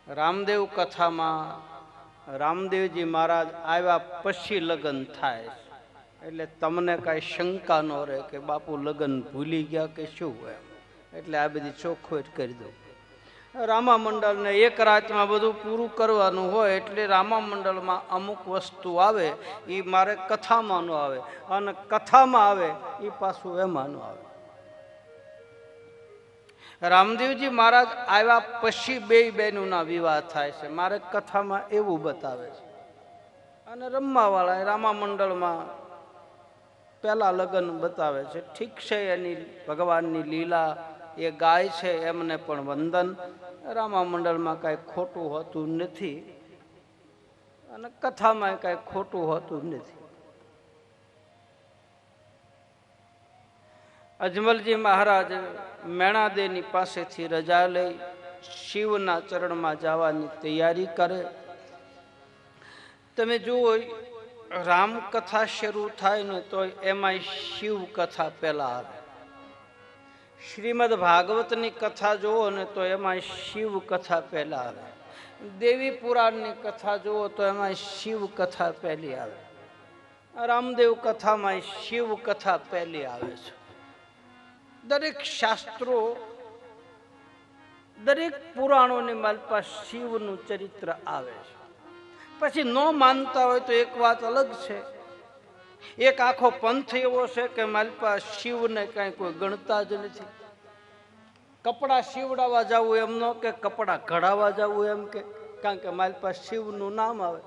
રામદેવ કથામાં રામદેવજી મહારાજ આવ્યા પછી લગ્ન થાય એટલે તમને કાંઈ શંકા ન રહે કે બાપુ લગ્ન ભૂલી ગયા કે શું હોય, એટલે આ બધી ચોખવટ કરી દઉં. રામા મંડળને એક રાતમાં બધું પૂરું કરવાનું હોય એટલે રામા મંડળમાં અમુક વસ્તુ આવે એ મારે કથામાં ન આવે, અને કથામાં આવે એ પાછું એમાં ન આવે. રામદેવજી મહારાજ આવ્યા પછી બે બહેનોના વિવાહ થાય છે, મારે કથામાં એવું બતાવે છે. અને રમવાવાળા રામા મંડળમાં પહેલા લગ્ન બતાવે છે. ઠીક છે, એની ભગવાનની લીલા એ ગાય છે, એમને પણ વંદન. રામા મંડળમાં કાંઈ ખોટું હોતું નથી અને કથામાં કાંઈ ખોટું હોતું નથી. અજમલજી મહારાજ મેણાદેની પાસેથી રજા લઈ શિવના ચરણમાં જવાની તૈયારી કરે. તમે જુઓ, રામકથા શરૂ થાય ને તો એમાં શિવ કથા પહેલા આવે. શ્રીમદ ભાગવતની કથા જુઓ ને તો એમાં શિવ કથા પહેલા આવે. દેવી પુરાણની કથા જુઓ તો એમાં શિવ કથા પહેલી આવે. રામદેવ કથામાં શિવ કથા પહેલી આવે છે. દરેક શાસ્ત્રો, દરેક પુરાણોની માલપા શિવનું ચરિત્ર આવે છે. પછી ન માનતા હોય તો એક વાત અલગ છે. એક આખો પંથ એવો છે કે માલપા શિવને કાંઈ કોઈ ગણતા જ નથી. કપડા સીવડાવવા જવું એમ ન કે, કપડા ઘડાવવા જવું એમ કે, કારણ કે માલપા શિવનું નામ આવે.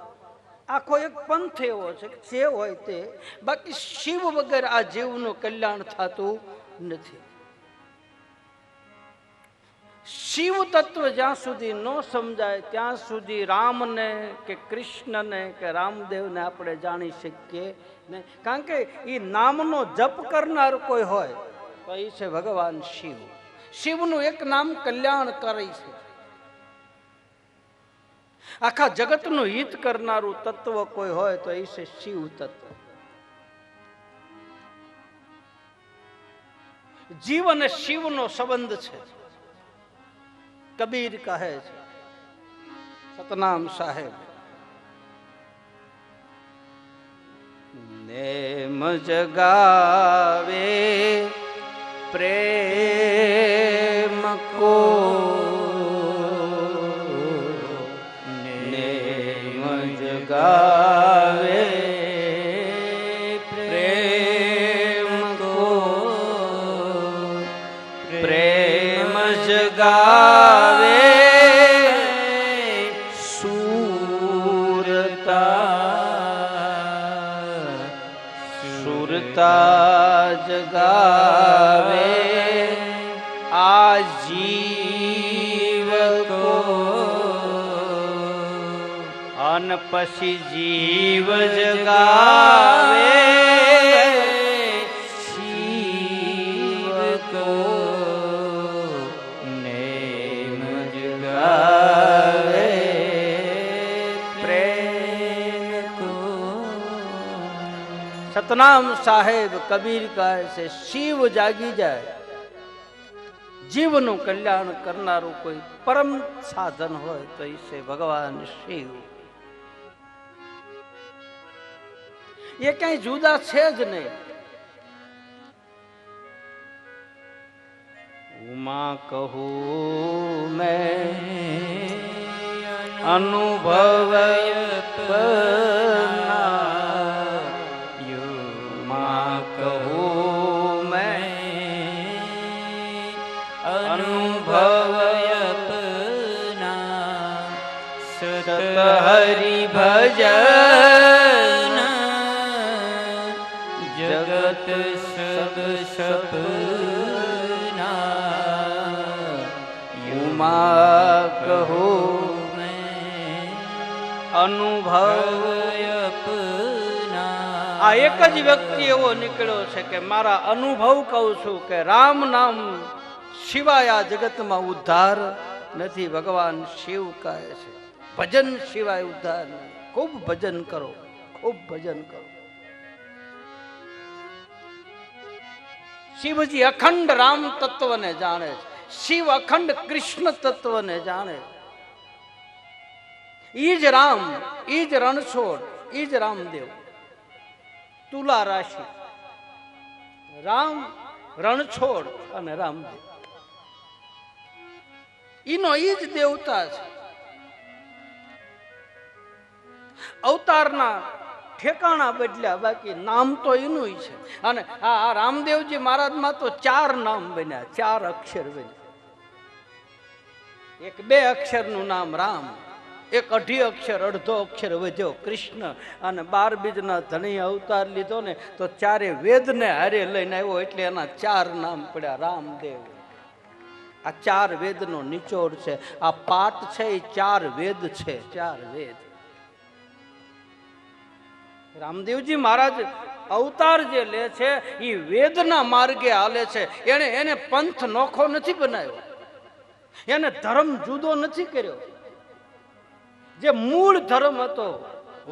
આખો એક પંથ એવો છે કે જે હોય તે, બાકી શિવ વગર આ જીવનું કલ્યાણ થતું નથી. શિવ તત્વ જ્યાં સુધી ન સમજાય ત્યાં સુધી રામને કે કૃષ્ણને કે રામદેવને આપણે જાણી શકીએ નહીં. કારણ કે એ નામનો જપ કરનાર કોઈ હોય તો એ છે ભગવાન શિવ. શિવનું એક નામ કલ્યાણ કરે છે. આખા જગતનું હિત કરનારું તત્વ કોઈ હોય તો એ છે શિવ તત્વ. જીવ અને શિવનો સંબંધ છે. કબીર કહે છે, સતનામ સાહેબ, નેમ જગાવે પ્રેમ કો, નેમ જગાવે પ્રેમ કો, પ્રેમ જગાવે જગાવે આ જીવ કો, અન પછી જીવ જગાવે શિવ કો, નેમ જગાવે પ્રેમ કો. સતનામ સાહેબ કબીર કહે છે, શિવ જાગી જાય, જીવનું કલ્યાણ કરનારું કોઈ પરમ સાધન હોય તો એ છે ભગવાન શિવ. એ કઈ જુદા છે જ નહીં. ઉમા કહું મેં અનુભવ હરિ ભજન જગત સબ સપના, ઉમા કહો મેં અનુભવ અપના. આ એક જ વ્યક્તિ એવો નીકળ્યો છે કે મારા અનુભવ કહું છું કે રામ નામ સિવાય આ જગતમાં ઉદ્ધાર નથી. ભગવાન શિવ કહે છે, ભજન સિવાય ઉદ્ધાર નહીં. ખૂબ ભજન કરો, ખૂબ ભજન કરો. શિવજી અખંડ રામ તત્વને જાણે છે, શિવ અખંડ કૃષ્ણ તત્વને જાણે. ઈ જ રામ, ઈ જ રણછોડ, ઈ જ રામદેવ. તુલા રાશિ, રામ, રણછોડ અને રામદેવ. ઈનો ઈ જ દેવતા છે. અવતારના ઠેકાણા બદલ્યા, બાકી નામ તો એનું છે. અને આ રામદેવજી મહારાજમાં તો 4 નામ બન્યા, 4 અક્ષર બન્યા. એક 2 અક્ષરનું નામ રામ, એક 2.5 અક્ષર, અડધો અક્ષર વધ્યો કૃષ્ણ, અને 12 બીજના ધણી અવતાર લીધો ને તો 4 વેદને હારે લઈને આવ્યો, એટલે એના 4 નામ પડ્યા રામદેવ. આ 4 વેદનો નિચોડ છે. આ પાઠ છે એ 4 વેદ છે, 4 વેદ. રામદેવજી મહારાજ અવતાર જે લે છે એ વેદના માર્ગે હાલે છે. એને પંથ નોખો નથી બનાવ્યો, એને ધર્મ જુદો નથી કર્યો. જે મૂળ ધર્મ હતો,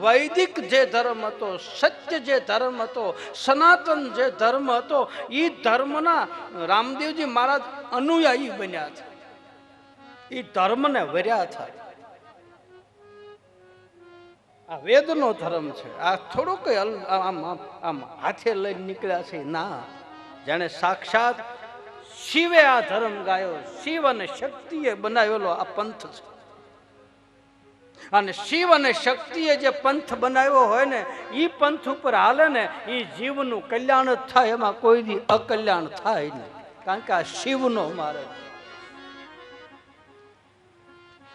વૈદિક જે ધર્મ હતો, સત્ય જે ધર્મ હતો, સનાતન જે ધર્મ હતો, એ ધર્મના રામદેવજી મહારાજ અનુયાયી બન્યા છે. એ ધર્મને વર્યા થાય. આ વેદનો ધર્મ છે. આ થોડો કઈ આમ હાથે લઈને નીકળ્યા છે ના. જાણે સાક્ષાત શિવે આ ધર્મ ગાયો, શિવ અને શક્તિએ બનાવેલો આ પંથ છે. અને શિવ અને શક્તિએ જે પંથ બનાવ્યો હોય ને, એ પંથ ઉપર હાલે ને, એ જીવનું કલ્યાણ જ થાય, એમાં કોઈ દી અકલ્યાણ થાય નહીં. કારણ કે આ શિવનો માર્ગ.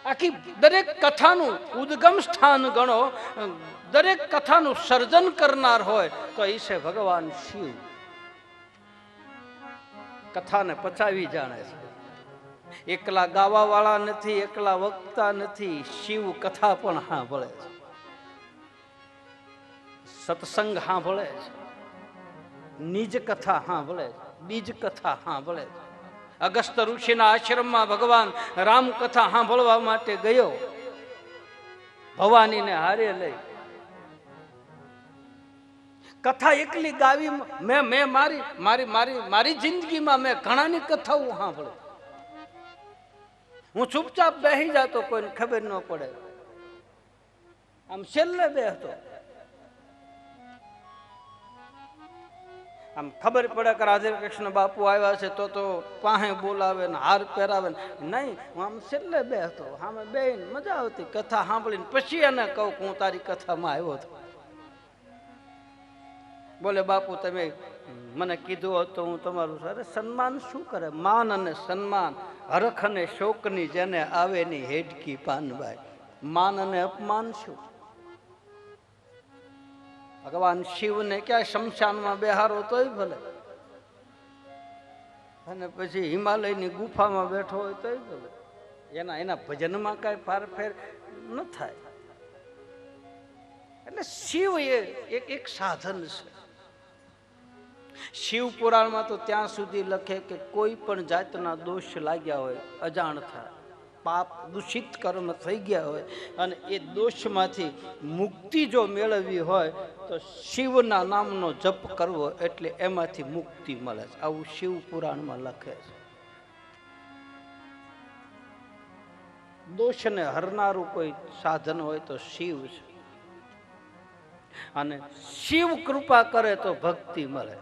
આખી દરેક કથાનું ઉદ્ગમ સ્થાન ગણો, દરેક કથાનું સર્જન કરનાર હોય તો એ છે ભગવાન શિવ. કથાને પચાવી જાણે છે. એકલા ગાવા વાળા નથી, એકલા વક્તા નથી. શિવ કથા પણ સાંભળે છે, સત્સંગ સાંભળે છે, નિજ કથા સાંભળે છે, બીજ કથા સાંભળે છે. અગસ્ત ઋષિના આશ્રમમાં ભગવાન રામ કથા સાંભળવા માટે ગયો, ભવાનીને હારે લઈ. કથા એકલી ગાવી મેં મારી જિંદગીમાં મેં ઘણાની કથાઓ સાંભળી. હું ચૂપચાપ બેસી જાતો, કોઈને ખબર ન પડે. આમ છેલ્લે બેસતો, આમ ખબર પડે કે રાધે કૃષ્ણ બાપુ આવ્યા છે તો પાસે બોલાવે ને હાર પહેરાવે ને. નહીં, હું આમ છેલ્લે બેસતો, સામે બેહીને મજા આવતી કથા સાંભળીને. પછી એને કહું કે હું તારી કથામાં આવ્યો હતો. બોલે બાપુ તમે મને કીધું હોત તો હું તમારું. અરે સન્માન શું કરે? માન અને સન્માન, હરખ અને શોકની જેને આવે ની હેડકી પાનભાઈ. માન અને અપમાન શું? ભગવાન શિવને ક્યાં શમશાનમાં બેહારો તોય ભલે, અને પછી હિમાલયની ગુફામાં બેઠો હોય તોય ભલે. એના ભજનમાં કાંઈ ફારફેર ન થાય. એટલે શિવ એ એક સાધન છે. શિવ પુરાણમાં તો ત્યાં સુધી લખે કે કોઈ પણ જાતના દોષ લાગ્યા હોય, અજાણતા પાપ દૂષિત કર્મ થઈ ગયા હોય, અને એ દોષમાંથી મુક્તિ જો મેળવવી હોય તો શિવના નામનો જપ કરવો, એટલે એમાંથી મુક્તિ મળે છે. આવું શિવ પુરાણમાં લખે છે. દોષને હરનારું કોઈ સાધન હોય તો શિવ છે. અને શિવ કૃપા કરે તો ભક્તિ મળે.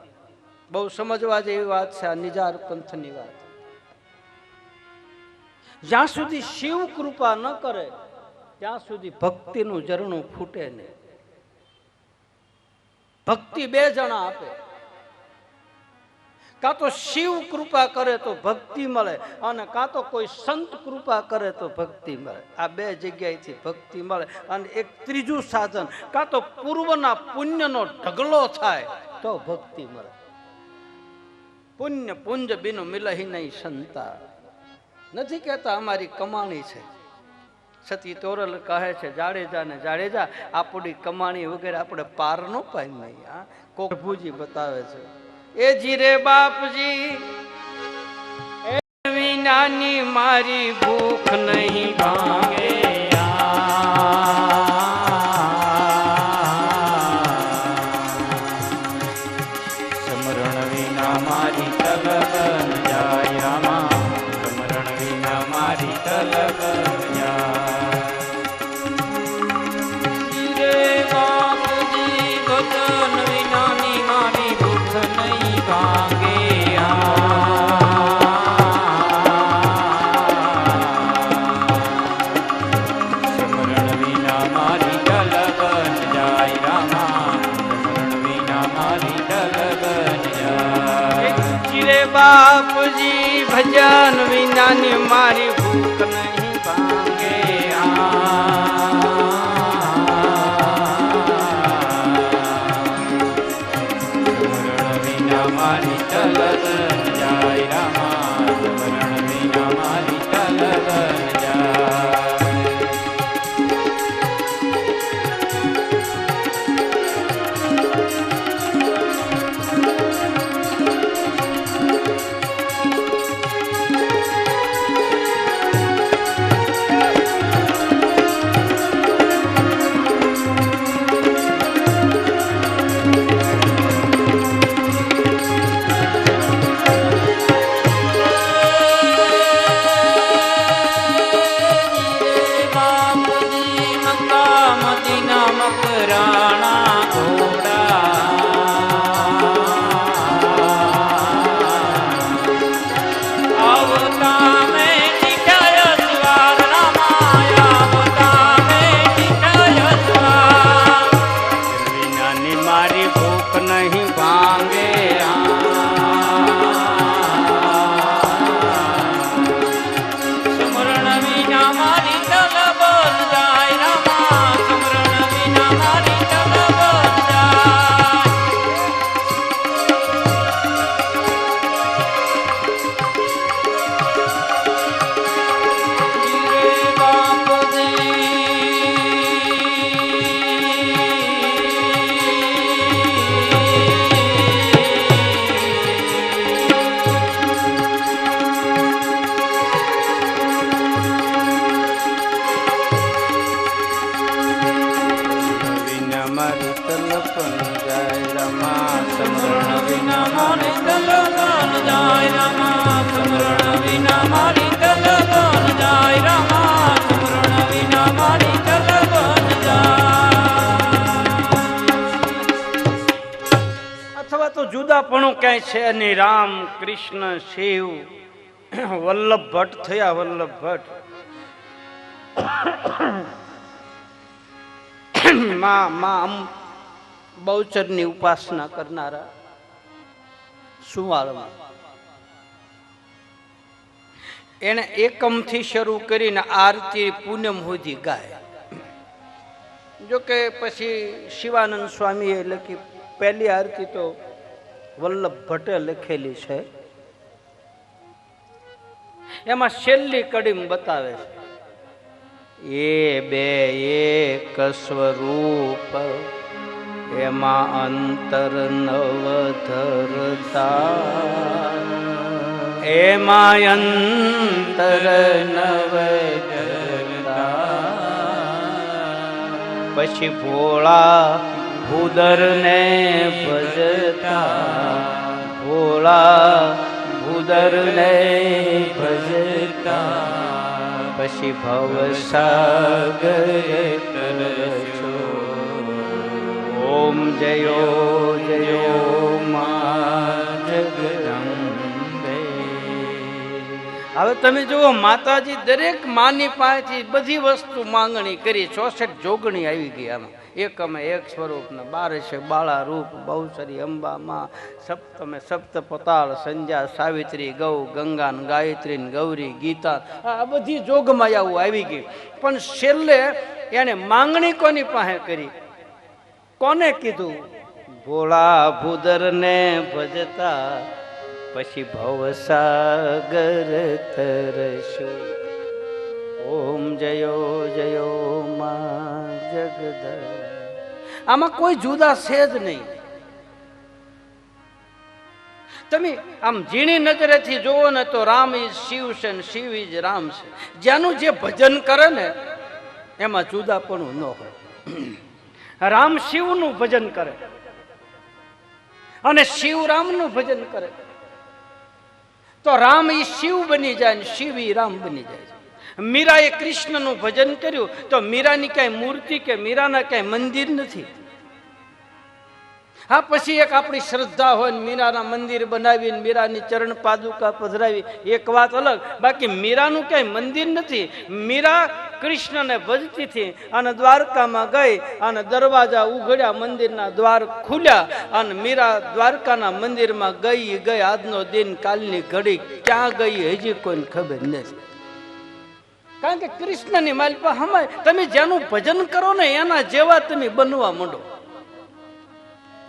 બહુ સમજવા જેવી વાત છે આ નિજાર પંથની વાત. જ્યાં સુધી શિવ કૃપા ન કરે ત્યાં સુધી ભક્તિનું ઝરણું ફૂટે નહીં. ભક્તિ 2 જણા આપે. કાં તો શિવ કૃપા કરે તો ભક્તિ મળે, અને કાં તો કોઈ સંત કૃપા કરે તો ભક્તિ મળે. આ 2 જગ્યાએથી ભક્તિ મળે. અને એક ત્રીજું સાધન, કાં તો પૂર્વના પુણ્યનો ઢગલો થાય તો ભક્તિ મળે. પુણ્ય પુંજ બિન મિલહી નહીં સંતા. નથી કહેતા અમારી કમાણી છે. સતી તોરલ કહે છે જાડેજા ને જાડેજા, આપણી કમાણી વગેરે આપણે પાર નો પાય નહીં. હા, કોભુજી બતાવે છે એ જીરે બાપજી એ વિનાની મારી ભૂખ નહીં ભાંગે. સમરણ વિના મારી તલબ જાય રામા, સમરણ વિના મારી તલબ જાય. બાપજી ભજન વિનાની મારી ભૂખ નહીં ભાંગે સ્મરણ વિના મારી તલગન જાય રામા સ્મરણ વિના મારી તલગન જાય અથવા તો જુદાપણું ક્યાંય છે નહીં. રામ કૃષ્ણ શિવ વલ્લભ ભટ્ટ થયા. વલ્લભ ભટ્ટ માં બહુચરની ઉપાસના કરનારા સુવાળમાં એને એકમથી શરૂ કરીને આરતી પૂનમ સુધી ગાય. જોકે પછી શિવાનંદ સ્વામીએ લખી પહેલી આરતી તો વલ્લભ ભટ્ટે લખેલી છે. એમાં છેલ્લી કડીમ બતાવે છે એ બે એક સ્વરૂપ એમાં અંતર નવ ધરતા એમાં અંતર નવ ધરતા પછી ભોળા ભૂદર ને ભજતા ભોળા ભૂદર ને ભજતા પછી ભવસાગર તરશો. ઓમ જયો જયો મા જગદંબે. હવે તમે જુઓ, માતાજી દરેક માની પાસેથી બધી વસ્તુ માંગણી કરી. 64 જોગણી આવી ગઈ આમાં. એકમે એક સ્વરૂપ ને 12 છે બાળા રૂપ બહુચરી અંબા માં સપ્તમે સપ્ત પતાળ સંજ્ઞા સાવિત્રી ગૌ ગંગા ગાયત્રી ગૌરી ગીતા. આ બધી જોગમાં આવું આવી ગઈ. પણ છેલ્લે એને માંગણી કોની પાસે કરી? કોને કીધું? ભોળા ભૂદર ને ભજતા પછી ભવસાગર તરશો. ઓમ જયો જયો મા જગદ. આમાં કોઈ જુદા છે જ નહીં. તમે આમ ઝીણી નજરેથી જોવો ને તો રામ ઇઝ શિવ છે ને શિવ ઇઝ રામ છે. જેનું જે ભજન કરે ને એમાં જુદાપણું ન હોય. રામ શિવનું ભજન કરે અને શિવ રામનું ભજન કરે તો રામ ઈ શિવ બની જાય ને શિવ ઈ રામ બની જાય. મીરાએ કૃષ્ણનું ભજન કર્યું તો મીરાની કઈ મૂર્તિ કે મીરાના કઈ મંદિર નથી. હા, પછી એક આપણી શ્રદ્ધા હોય ને મીરાના મંદિર બનાવીને મીરાની ચરણ પાદુકા પધરાવી એક વાત અલગ. બાકી મીરાનું કઈ મંદિર નથી. મીરા કૃષ્ણને ભજતી હતી અને દ્વારકામાં ગઈ અને દરવાજા ઉઘડ્યા, મંદિરના દ્વાર ખુલ્યા અને મીરા દ્વારકાના મંદિરમાં ગઈ આજનો દિન કાલની ઘડી ક્યાં ગઈ હજી કોઈને ખબર નથી. કારણ કે કૃષ્ણની માલિકા હમાય તમે જેનું ભજન કરો ને એના જેવા તમે બનવા માંડો,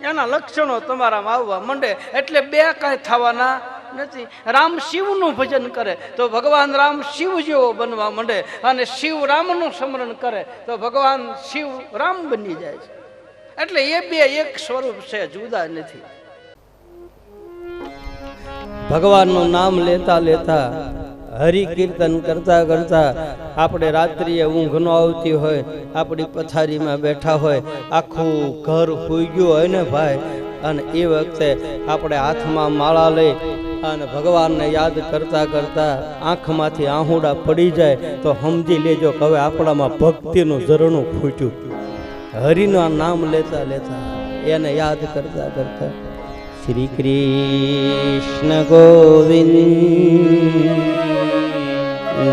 એના લક્ષણો તમારામાં આવવા માંડે. એટલે બે કાંઈ થવાના નથી. રામ શિવનું ભજન કરે તો ભગવાન રામ શિવ જેવો બનવા માંડે અને શિવ રામનું સ્મરણ કરે તો ભગવાન શિવ રામ બની જાય છે. એટલે એ બે એક સ્વરૂપ છે, જુદા નથી. ભગવાનનું નામ લેતા લેતા હરિ કીર્તન કરતા કરતા આપણે રાત્રિએ ઊંઘ ન આવતી હોય, આપણી પથારીમાં બેઠા હોય, આખું ઘર સૂઈ ગયું હોય ને ભાઈ, અને એ વખતે આપણે હાથમાં માળા લઈ અને ભગવાનને યાદ કરતા કરતા આંખમાંથી આહુડા પડી જાય તો સમજી લેજો કે હવે આપણામાં ભક્તિનું ઝરણું ફૂટ્યું. હરિનું નામ લેતા લેતા એને યાદ કરતા કરતા શ્રી કૃષ્ણ ગોવિંદ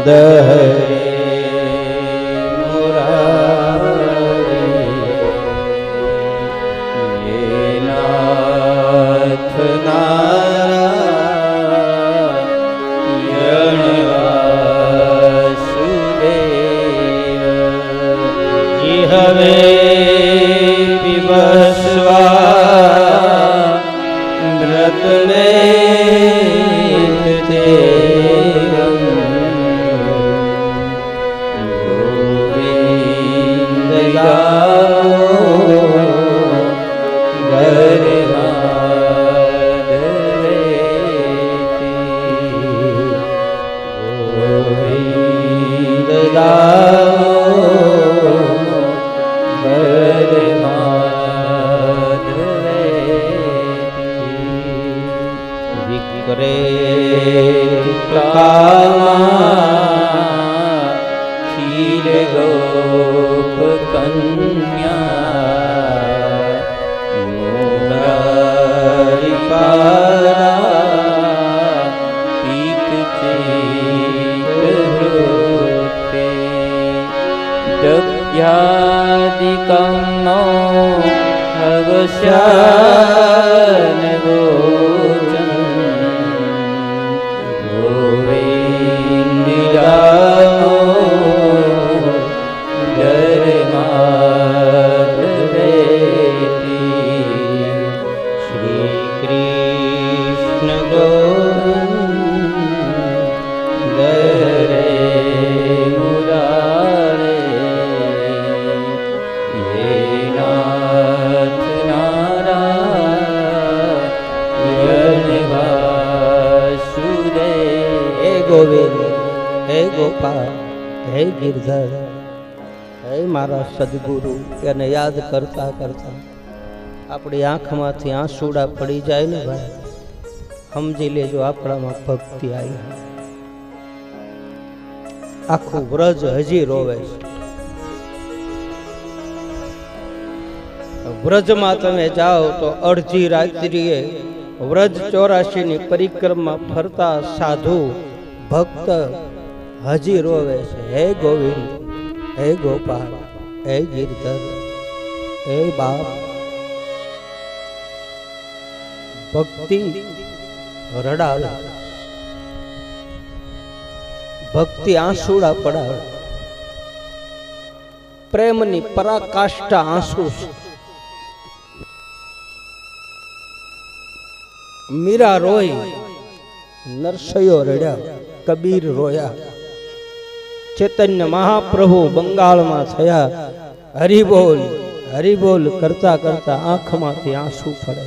હરે મુરારી નાથ નારાયણ વાસુદેવ જી હવે પીબસ્વા વ્રત મેં ગોવિંદ ગાઓ ગરે ગોવિંદ ગાઓ ગરે કરે ખીર ગોપ કન્યા મુરારી પારા પીત ચિત્તે દભ્યાદિકમનો અવશ્યાન ગોચન ગોવિંદ ગાઓ ગરે માધવેતી શ્રી કૃષ્ણ ગોવિંદ ગરે મુરારે હે નાથ નારાયણ વાસુદેવ. હે ગોવિંદ, હે ગોપાલ, હે ગિરધર, હે મારા સદગુરુ, એને યાદ કરતા કરતા આપણી આંખમાંથી આંસુડા પડી જાય ને ભાઈ, સમજી લેજો આપણામાં ભક્તિ આવી. આખું વ્રજ હજી રોવે છે. વ્રજમાં તમે જાઓ તો અડધી રાત્રિએ વ્રજ 84 ની પરિક્રમા ફરતા સાધુ ભક્ત હજી રોવે છે. હે ગોવિંદ, હે ગોપાલ, હે ગિરધર, હે બાપ. ભક્તિ રડાવે, ભક્તિ આંસુડા પડાવે. પ્રેમની પરાકાષ્ઠા આંસુ છે. મીરા રોઈ, નરસૈયો રડ્યા, કબીર રોયા, ચૈતન્ય મહાપ્રભુ બંગાળમાં થયા. હરિબોલ હરિબોલ કરતા કરતા આંખમાંથી આંસુ પડે.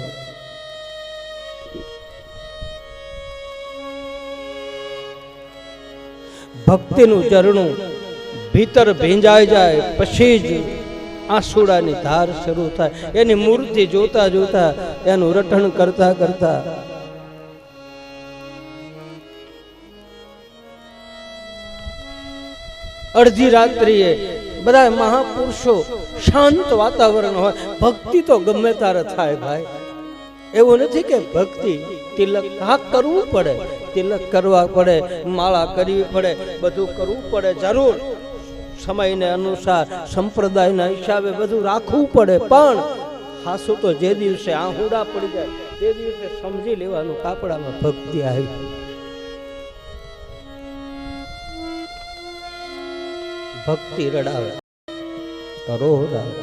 ભક્તિનું ઝરણું ભીતર ભીંજાઈ જાય પછી જ આંસુડાની ધાર શરૂ થાય. એની મૂર્તિ જોતા જોતા, એનું રટણ કરતા કરતા અડધી રાત્રિએ બધા મહાપુરુષો, શાંત વાતાવરણ હોય. ભક્તિ તો ગમે ત્યારે થાય ભાઈ. એવું નથી કે ભક્તિ તિલક કરવું પડે, તિલક કરવા પડે, માળા કરવી પડે, બધું કરવું પડે જરૂર. સમયને અનુસાર સંપ્રદાયના હિસાબે બધું રાખવું પડે, પણ હાસુ તો જે દિવસે આહુડા પડી જાય તે દિવસે સમજી લેવાનું કાપડામાં ભક્તિ આવી. ભક્તિ રડાવે, રોડાવે.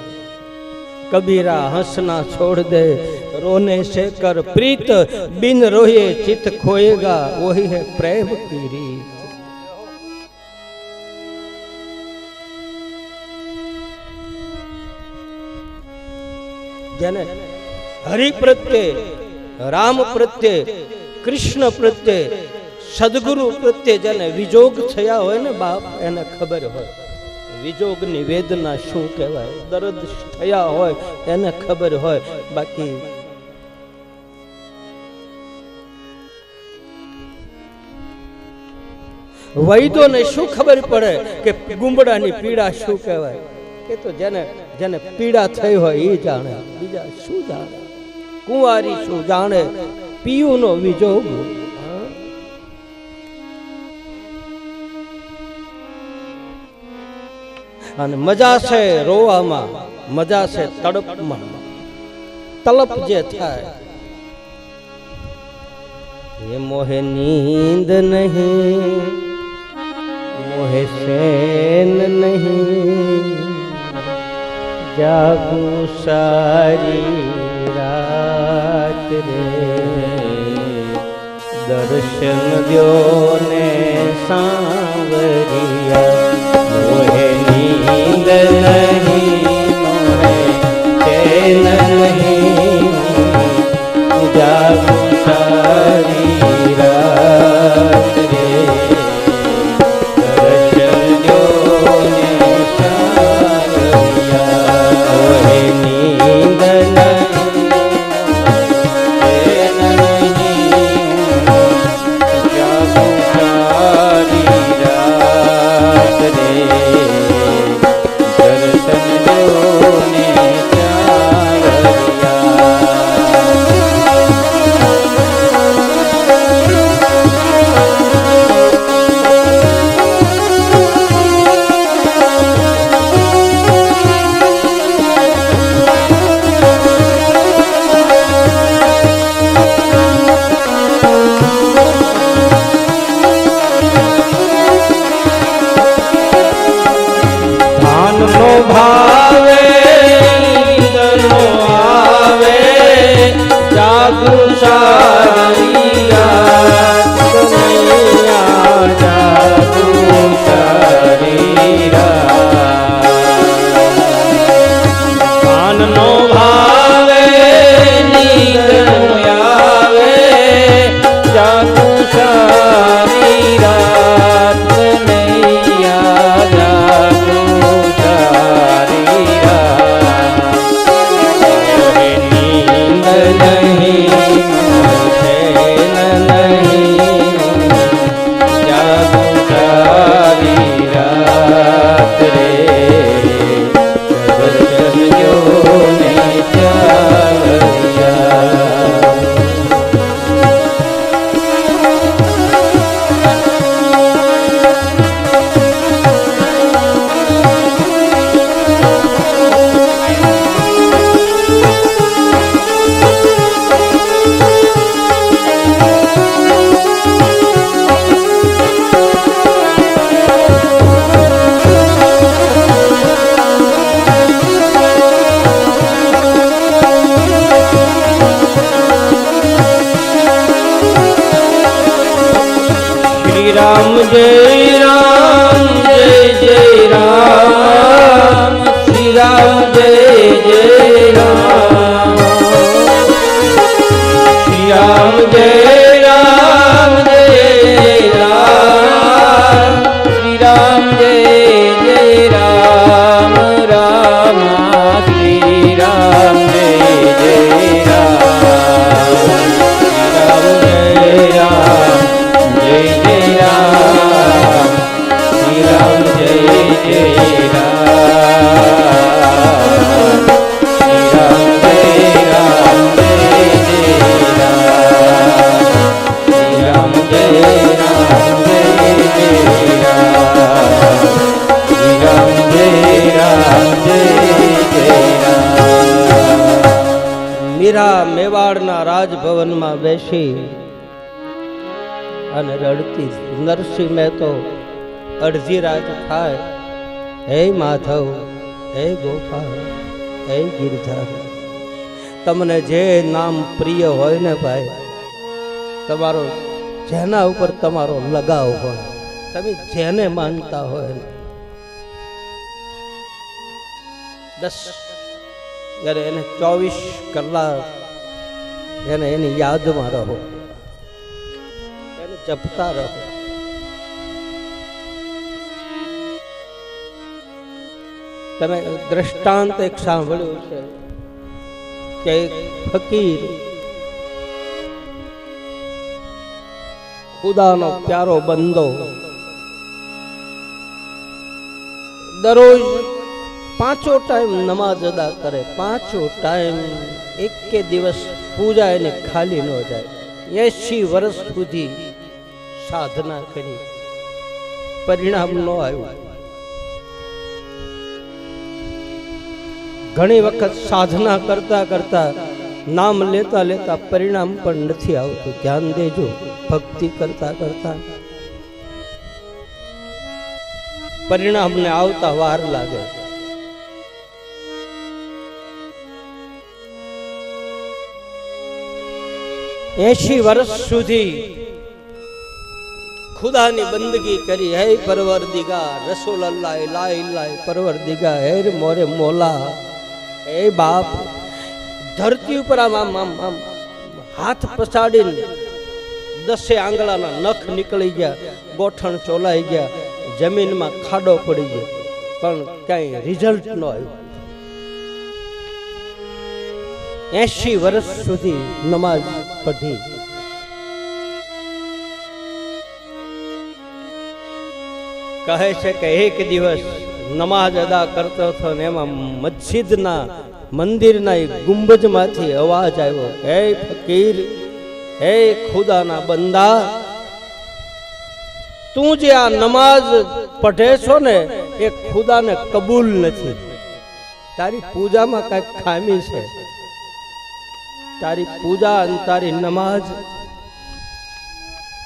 कबीरा हंसना छोड़ दे, रोने से कर प्रीत, बिन रोए चित खोएगा, वही है प्रेम की रीत. જેને હરિ પ્રત્યે, રામ પ્રત્યે, કૃષ્ણ પ્રત્યે, સદગુરુ પ્રત્યે જેને વિજોગ થયા હોય ને બાપ, એને ખબર હોય વિજોગની વેદના શું કહેવાય, દર્દ થયા હોય એને ખબર હોય. બાકી વૈદોને શું ખબર પડે કે ગુંબડાની પીડા શું કહેવાય? કે તો જેને જેને પીડા થઈ હોય એ જાણે, બીજા શું જાણે? કુંવારી શું જાણે પિયુનો વિજોગ? અને મજા છે રોવામાં, મજા છે તડપમાં. તલપ જે થાય એ મોહે નીંદ નહીં, મોહે શેન નહીં, જાગું સારી રાત રે, દર્શન દ્યો ને સાંવરિયા. મોહે નીંદ નહીં, મોહે ચેન નહીં, જાગું સારી રાત રે, દર્શન દ્યો ને સાંવરિયા. મોહે નીંદ નહીં, ચેન નહીં, જાગું સારી રાત રે, દર્શન દ્યો ને ભાવે ઈંદનો આવે, જાગું સારી રાત કનૈયા, જાગું સારી રાત. કાનનો ભાવે ઈંદનો આવે, જાગું સારી રાત કનૈયા, જાગું સારી રાત. મોહે નીંદ નહીં, મોહે નહીં, જાગું સારી રાત રે, દર્શન દ્યો ને ચાલ્યા. राम जय राम, जय जय राम, श्री राम जय जय राम. श्री राम जय राम, जय राम, श्री राम जय जय राम. राम श्री राम जय जय राम. श्री राम जय राम, जय जय राम. મીરા મેવાડના રાજભવનમાં બેસી અને રડતી નરસિંહ મહેતો અડધી રાત થાય, હે માધવ, હે ગોપાલ, હે ગિરધર, તમને જે નામ પ્રિય હોય ને ભાઈ, તમારો જેના ઉપર તમારો લગાવ હોય, તમે જેને માનતા હોય ને, 10 એને 24 કલાક એને એની યાદમાં રહો, એને જપતા રહો. તમે દ્રષ્ટાંત એક સાંભળ્યું છે કે એક ફકીર ખુદાનો પ્યારો બંદો દરરોજ 5 ટાઈમ નમાઝ અદા કરે, 5 ટાઈમ, એક કે દિવસ પૂજા એને ખાલી ન જાય. 80 વર્ષ સુધી સાધના કરી, પરિણામ ન આવ્યું. ઘણી વખત સાધના કરતા કરતા, નામ લેતા લેતા પરિણામ પણ નથી આવતું. ધ્યાન દેજો, ભક્તિ કરતા કરતા પરિણામને આવતા વાર લાગે છે. એસી વર્ષ સુધી ખુદાની બંદગી કરી. હે પરવરદિગાર, રસૂલ અલ્લાહ લા ઇલાહ પરવરદિગાર, હે મોરે મોલા, હે બાપ. ધરતી ઉપર આમ હાથ પછાડીને 10 આંગળાના નખ નીકળી ગયા, ગોઠણ ચોલાઈ ગયા, જમીનમાં ખાડો પડી ગયો, પણ ક્યાંય રિઝલ્ટ ન આવ્યું. 80 વર્ષ સુધી નમાઝ પઢી. કહે છે કે એક દિવસ નમાઝ અદા કરતો હતો ને એમાં મસ્જિદના મંદિરના ગુંબજમાંથી અવાજ આવ્યો, હે ફકીર, હે ખુદાના બંદા, તું જે આ નમાઝ પઢે છો ને એ ખુદાને કબૂલ નથી. તારી પૂજામાં કઈક ખામી છે. તારી પૂજા અને તારી નમાઝ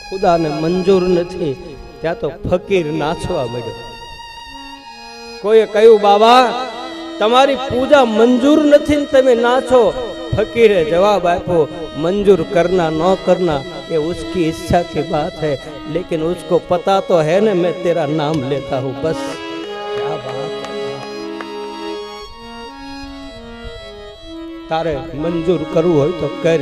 ખુદાને મંજૂર નથી. ત્યાં તો ફકીર નાચવા મળ્યો. કોઈએ કહ્યું, બાબા તમારી પૂજા મંજૂર નથી ને તમે નાચો. ફકીરે જવાબ આપ્યો, મંજૂર કરના ન કરના ये उसकी इच्छा की बात है, लेकिन उसको पता तो है ना मैं तेरा नाम लेता हूं, बस. क्या बात है. तारे मंजूर करવું હોય તો કર,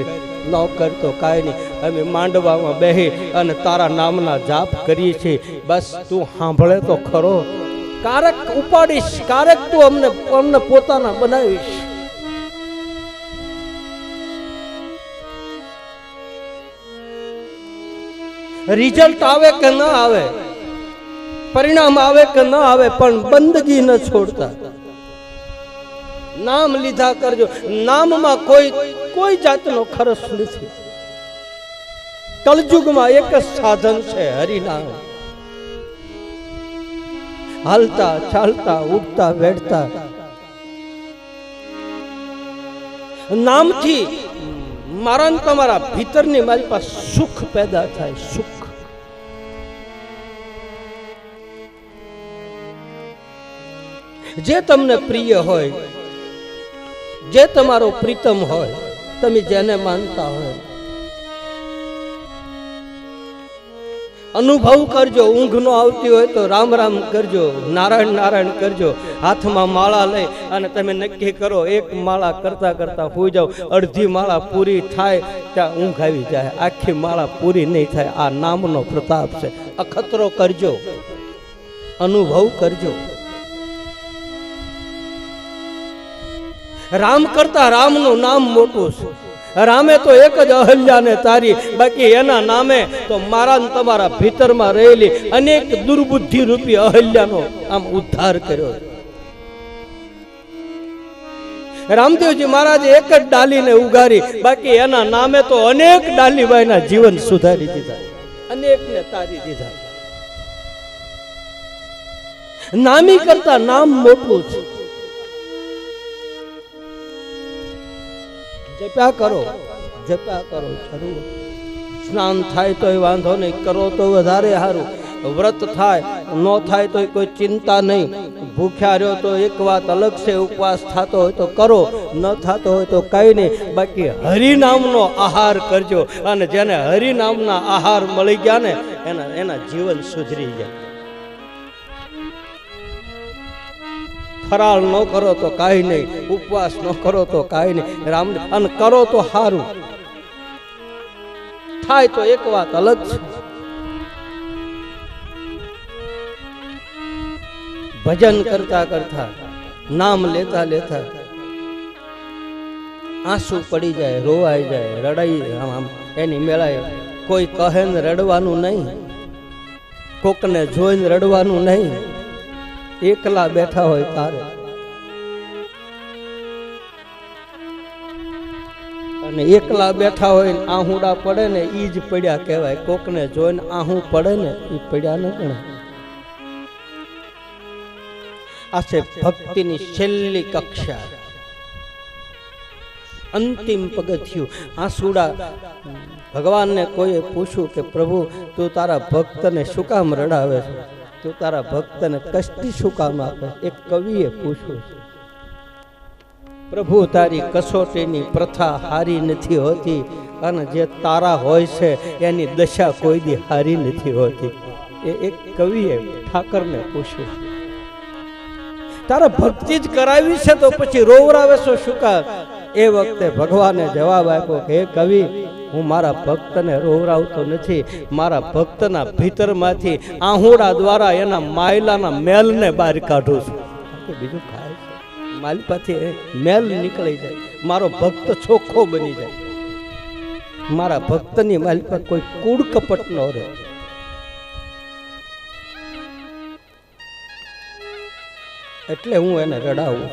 ન કર તો કાંઈ નહીં. અમે માંડવામાં બેહી અને તારા નામના જાપ કરીએ છીએ, બસ તું સાંભળે તો ખરો. કારક ઉપાડીશ, કારક તું અમને પોતાના બનાવીશ. રિઝલ્ટ આવે કે ન આવે, પરિણામ આવે કે ન આવે, પણ બંદગી ન છોડતા. નામ લીધા કરજો. નામમાં કોઈ જાતનો ખર્ચ નથી. કલયુગમાં એક જ સાધન છે, હરિનામ. હાલતા ચાલતા ઉઠતા બેઠતા નામથી મારા ને તમારા ભીતરની મારી પાસે સુખ પેદા થાય. સુખ જે તમને પ્રિય હોય, જે તમારો પ્રીતમ હોય, તમે જેને માનતા હોય, અનુભવ કરજો. ઊંઘ નો આવતી હોય તો રામ રામ કરજો, નારાયણ નારાયણ કરજો. હાથમાં માળા લઈ અને તમે નક્કી કરો, એક માળા કરતા કરતા હોઈ જાઓ. અડધી માળા પૂરી થાય ત્યાં ઊંઘ આવી જાય, આખી માળા પૂરી નહીં થાય. આ નામનો પ્રતાપ છે. અખતરો કરજો, અનુભવ કરજો. રામ કરતા રામનું નામ મોટું છે. રામે તો એક જ અહલ્યાને તારી, બાકી એના નામે તો મારા ને તમારા ભીતરમાં રહેલી અનેક દુર્બુદ્ધિ રૂપી અહલ્યાનો આમ ઉદ્ધાર કર્યો. રામદેવજી મહારાજે એક જ ડાલીને ઉગારી, બાકી એના નામે તો અનેક ડાલીબાઈના જીવન સુધારી દીધા, અનેકને તારી દીધા. નામી કરતા નામ મોટું છે. જપ્યા કરો જરૂર. સ્નાન થાય તોય વાંધો નહીં, કરો તો વધારે સારું. વ્રત થાય ન થાય તો કોઈ ચિંતા નહીં. ભૂખ્યા રહ્યો તો એક વાત અલગ છે, ઉપવાસ થતો હોય તો કરો, ન થતો હોય તો કઈ નહીં. બાકી હરિનામનો આહાર કરજો, અને જેને હરિનામના આહાર મળી ગયા ને એના જીવન સુધરી જાય. ફરાળ ન કરો તો કાંઈ નહીં, ઉપવાસ ન કરો તો કાંઈ નહીં, રામ અને કરો તો સારું થાય તો એક વાત અલગ છે. ભજન કરતા કરતા, નામ લેતા લેતા આંસુ પડી જાય, રોવાઈ જાય, રડાઈ આમ એની મેળાએ. કોઈ કહે ને રડવાનું નહીં, કોકને જોઈને રડવાનું નહીં. એકલા બેઠા હોય તારે, અને એકલા બેઠા હોય ને આહુડા પડે ને ઈ જ પડ્યા કહેવાય. કોકને જોઈને આહું પડે ને ઈ પડ્યા ન ગણાય. આ છે ભક્તિની છેલ્લી કક્ષા, અંતિમ પગથિયું. આંસુડા ભગવાનને કોઈએ પૂછ્યું કે પ્રભુ તું તારા ભક્તને શું કામ રડાવે છે, તું તારા ભક્તને કષ્ટી શું કામ આપે? એક કવિએ પૂછ્યું, પ્રભુ તારી કસોટીની પ્રથા હારી નથી હોતી, અને જે તારા હોય છે એની દશા કોઈ દી હારી નથી હોતી. એ એક કવિએ ઠાકરને પૂછ્યું. તારા ભક્તિ જ કરાવી છે તો પછી રોવરાવે છો શું કામ? એ વખતે ભગવાને જવાબ આપ્યો કે હે કવિ, હું મારા ભક્તને રોવરાવતો નથી, મારા ભક્તના ભીતરમાંથી આહુડા દ્વારા એના માયલાના મેલને બહાર કાઢું છું. બીજું ખાય છે, માલિપાથી મેલ નીકળી જાય, મારો ભક્ત ચોખ્ખો બની જાય. મારા ભક્તની માલિપા કોઈ કૂડ કપટ ન રહે. એટલે હું એને રડાવું.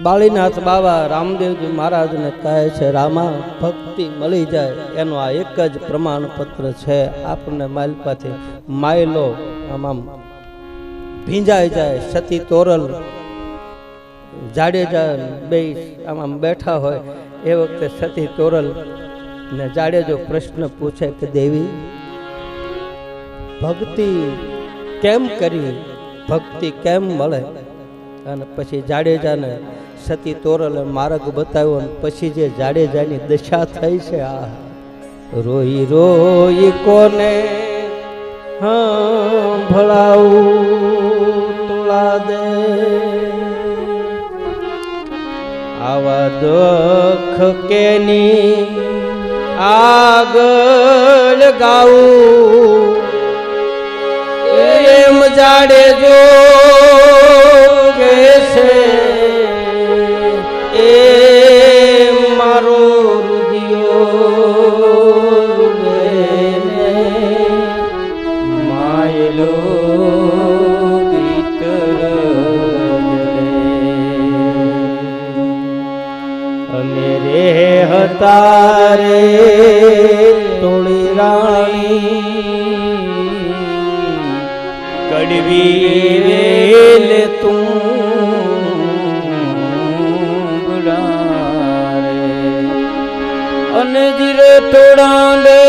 બાળીનાથ બાબા રામદેવજી મહારાજને કહે છે, રામા ભક્તિ મળી જાય એનું આ એક જ પ્રમાણપત્ર છે. આપણને માલિપાથી માયલો આમ ભીંજાઈ જાય. સતી તોરલ જાડેજા બે આમ બેઠા હોય એ વખતે સતી તોરલ ને જાડેજો પ્રશ્ન પૂછે કે દેવી ભક્તિ કેમ કરી, ભક્તિ કેમ મળે? અને પછી જાડેજાને સતી તોરલે માર્ગ બતાવ્યો, અને પછી જે જાડેજાની દશા થઈ છે, આ રોઈ રોઈ કોને ભળાવું તુલા દે, આવા દુઃખ કેની આગળ ગાવું, એમ જાડેજો કે છે એ મારો રુદિયો માયલો ભીતર અમે રે હતા રે તોળી રાણી, કડવી વેલ તું બુડારે, અને જીરે તોડા દે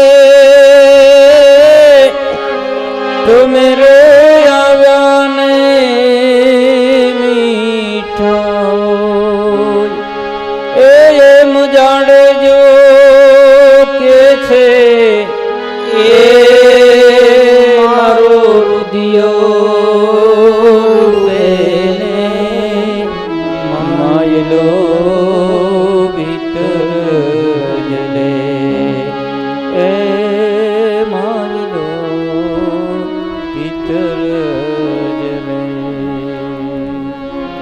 તમે રે આવ્યા ને મીઠા, એમ જાડજો કે છે એ મારો રુદિયો માયલો